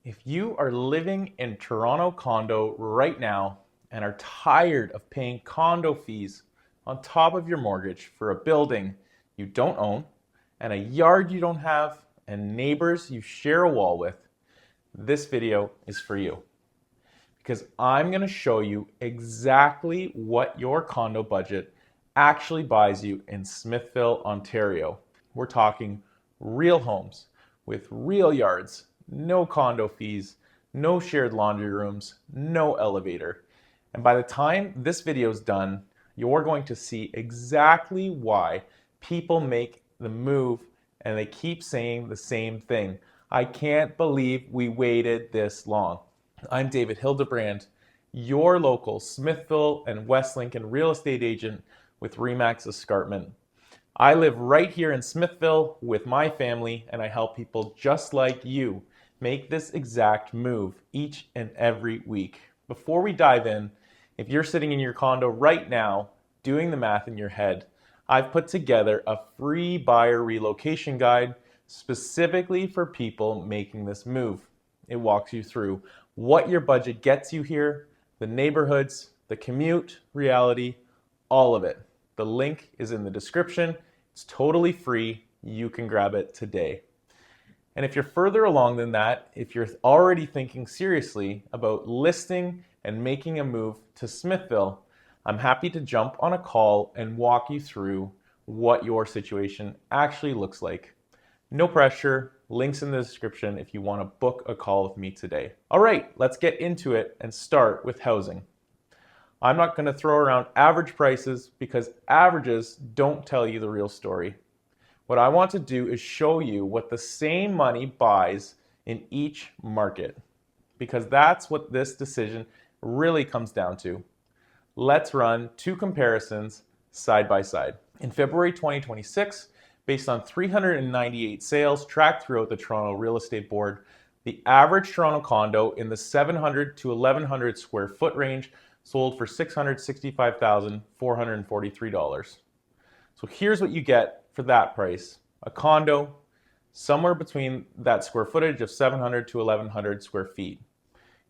If you are living in Toronto condo right now and are tired of paying condo fees on top of your mortgage for a building you don't own and a yard you don't have and neighbors you share a wall with, this video is for you. Because I'm going to show you exactly what your condo budget actually buys you in Smithville, Ontario. We're talking real homes with real yards, no condo fees, no shared laundry rooms, no elevator. And by the time this video is done, you're going to see exactly why people make the move and they keep saying the same thing. I can't believe we waited this long. I'm David Hildebrand, your local Smithville and West Lincoln real estate agent with RE/MAX Escarpment. I live right here in Smithville with my family, and I help people just like you make this exact move each and every week. Before we dive in, if you're sitting in your condo right now doing the math in your head, I've put together a free buyer relocation guide specifically for people making this move. It walks you through what your budget gets you here, the neighborhoods, the commute, reality, all of it. The link is in the description. It's totally free. You can grab it today. And if you're further along than that, if you're already thinking seriously about listing and making a move to Smithville, I'm happy to jump on a call and walk you through what your situation actually looks like. No pressure, links in the description if you want to book a call with me today. All right, let's get into it and start with housing. I'm not going to throw around average prices because averages don't tell you the real story. What I want to do is show you what the same money buys in each market, because that's what this decision really comes down to. Let's run two comparisons side by side. In February 2026, based on 398 sales tracked throughout the Toronto Real Estate Board, the average Toronto condo in the 700 to 1100 square foot range sold for $665,443. So here's what you get for that price. A condo somewhere between that square footage of 700 to 1100 square feet.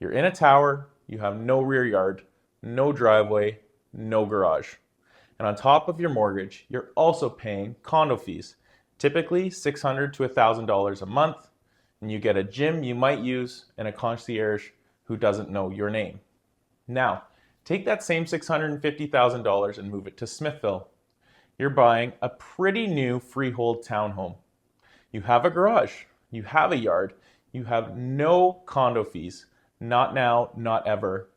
You're in a tower, you have no rear yard, no driveway, no garage. And on top of your mortgage, you're also paying condo fees, typically $600 to $1,000 a month, and you get a gym you might use and a concierge who doesn't know your name. Now, take that same $650,000 and move it to Smithville. You're buying a pretty new freehold townhome. You have a garage, you have a yard, you have no condo fees, not now, not ever.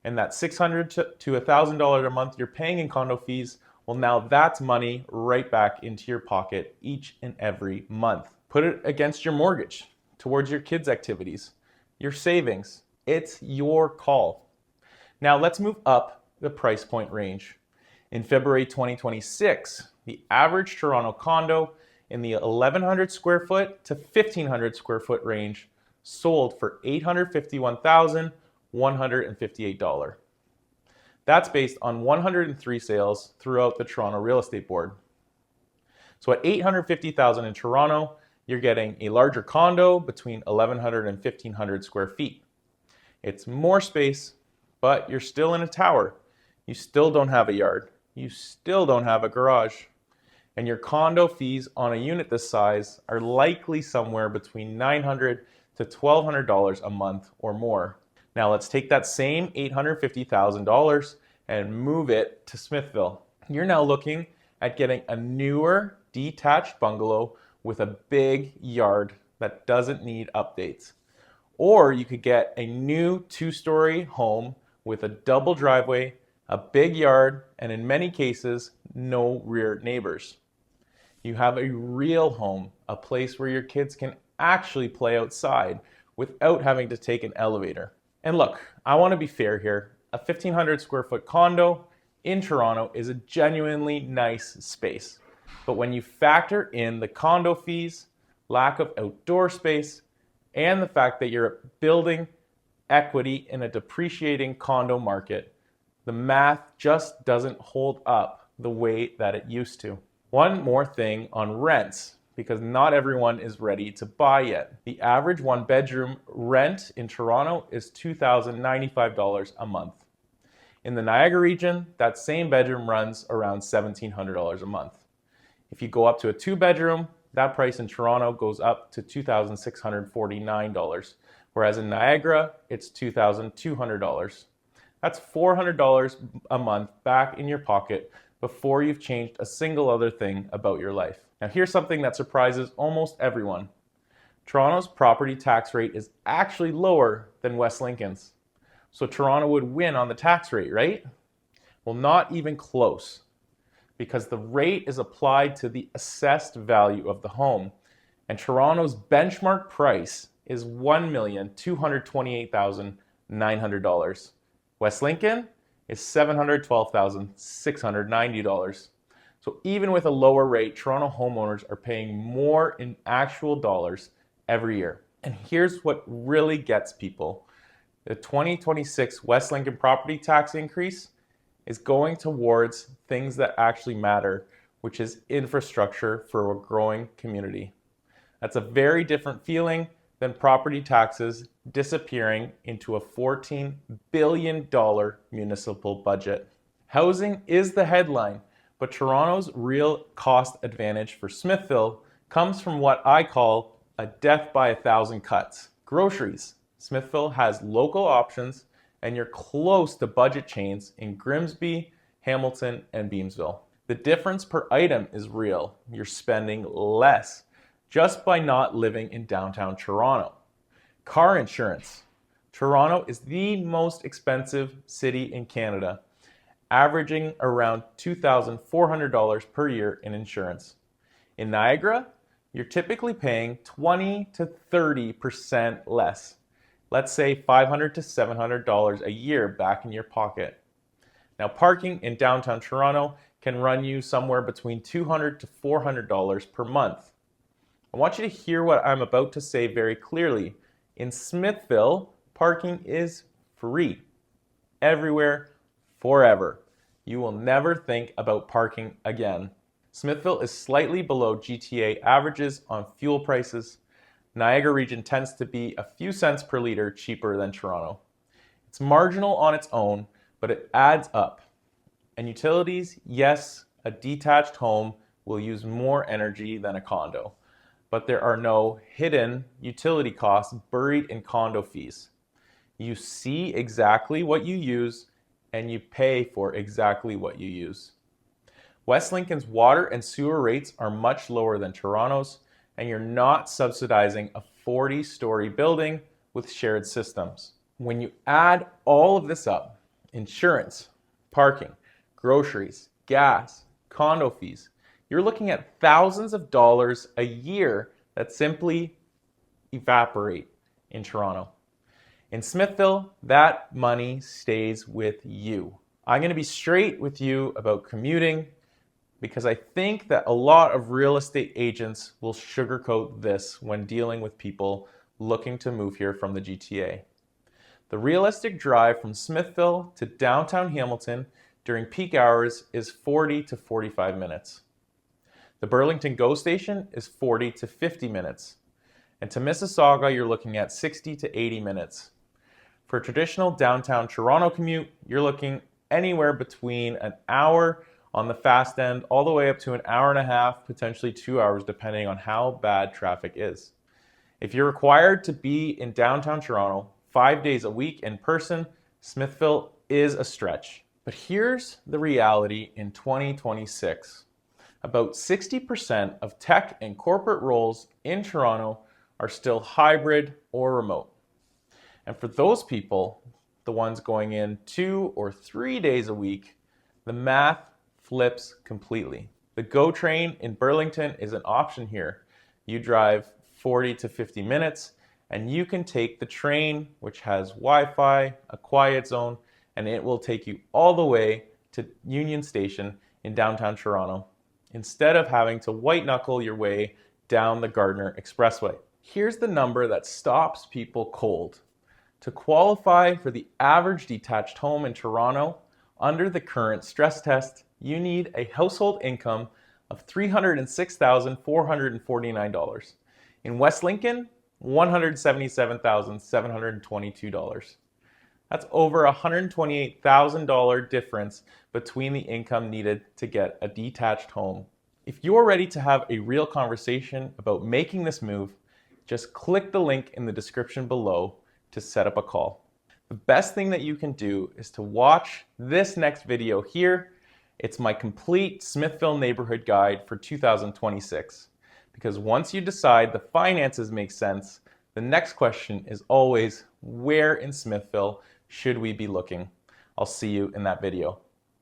And that $600 to $1,000 a month you're paying in condo fees, well, now that's money right back into your pocket each and every month. Put it against your mortgage, towards your kids' activities, your savings. It's your call. Now let's move up the price point range. In February 2026, the average Toronto condo in the 1,100 square foot to 1,500 square foot range sold for $851,158. That's based on 103 sales throughout the Toronto Real Estate Board. So at $850,000 in Toronto, you're getting a larger condo between 1,100 and 1,500 square feet. It's more space, but you're still in a tower. You still don't have a yard. You still don't have a garage. And your condo fees on a unit this size are likely somewhere between $900 to $1,200 a month or more. Now let's take that same $850,000 and move it to Smithville. You're now looking at getting a newer detached bungalow with a big yard that doesn't need updates. Or you could get a new two-story home with a double driveway, a big yard, and in many cases, no rear neighbors. You have a real home, a place where your kids can actually play outside without having to take an elevator. And look, I want to be fair here. A 1,500 square foot condo in Toronto is a genuinely nice space. But when you factor in the condo fees, lack of outdoor space, and the fact that you're building equity in a depreciating condo market, the math just doesn't hold up the way that it used to. One more thing on rents, because not everyone is ready to buy yet. The average one-bedroom rent in Toronto is $2,095 a month. In the Niagara region, that same bedroom runs around $1,700 a month. If you go up to a two-bedroom, that price in Toronto goes up to $2,649, whereas in Niagara, it's $2,200. That's $400 a month back in your pocket before you've changed a single other thing about your life. Now here's something that surprises almost everyone. Toronto's property tax rate is actually lower than West Lincoln's. So Toronto would win on the tax rate, right? Well, not even close, because the rate is applied to the assessed value of the home, and Toronto's benchmark price is $1,228,900. West Lincoln is $712,690. So even with a lower rate, Toronto homeowners are paying more in actual dollars every year. And here's what really gets people. The 2026 West Lincoln property tax increase is going towards things that actually matter, which is infrastructure for a growing community. That's a very different feeling than property taxes disappearing into a $14 billion municipal budget. Housing is the headline, but Toronto's real cost advantage for Smithville comes from what I call a death by 1,000 cuts. Groceries. Smithville has local options, and you're close to budget chains in Grimsby, Hamilton, and Beamsville. The difference per item is real. You're spending less just by not living in downtown Toronto. Car insurance. Toronto is the most expensive city in Canada, averaging around $2,400 per year in insurance. In Niagara, you're typically paying 20 to 30% less. Let's say $500 to $700 a year back in your pocket. Now, parking in downtown Toronto can run you somewhere between $200 to $400 per month. I want you to hear what I'm about to say very clearly. In Smithville, parking is free. Everywhere, forever. You will never think about parking again. Smithville is slightly below GTA averages on fuel prices. Niagara region tends to be a few cents per liter cheaper than Toronto. It's marginal on its own, but it adds up. And utilities, yes, a detached home will use more energy than a condo, but there are no hidden utility costs buried in condo fees. You see exactly what you use, and you pay for exactly what you use. West Lincoln's water and sewer rates are much lower than Toronto's, and you're not subsidizing a 40-story building with shared systems. When you add all of this up, insurance, parking, groceries, gas, condo fees, you're looking at thousands of dollars a year that simply evaporate in Toronto. In Smithville, that money stays with you. I'm going to be straight with you about commuting, because I think that a lot of real estate agents will sugarcoat this when dealing with people looking to move here from the GTA. The realistic drive from Smithville to downtown Hamilton during peak hours is 40 to 45 minutes. The Burlington GO station is 40 to 50 minutes. And to Mississauga, you're looking at 60 to 80 minutes. For a traditional downtown Toronto commute, you're looking anywhere between an hour on the fast end, all the way up to an hour and a half, potentially 2 hours, depending on how bad traffic is. If you're required to be in downtown Toronto 5 days a week in person, Smithville is a stretch. But here's the reality in 2026. About 60% of tech and corporate roles in Toronto are still hybrid or remote. And for those people, the ones going in 2 or 3 days a week, the math flips completely. The GO train in Burlington is an option here. You drive 40 to 50 minutes, and you can take the train, which has Wi-Fi, a quiet zone, and it will take you all the way to Union Station in downtown Toronto, instead of having to white knuckle your way down the Gardiner Expressway. Here's the number that stops people cold. To qualify for the average detached home in Toronto, under the current stress test, you need a household income of $306,449. In West Lincoln, $177,722. That's over a $128,000 difference between the income needed to get a detached home. If you're ready to have a real conversation about making this move, just click the link in the description below to set up a call. The best thing that you can do is to watch this next video here. It's my complete Smithville neighborhood guide for 2026. Because once you decide the finances make sense, the next question is always, where in Smithville should we be looking? I'll see you in that video.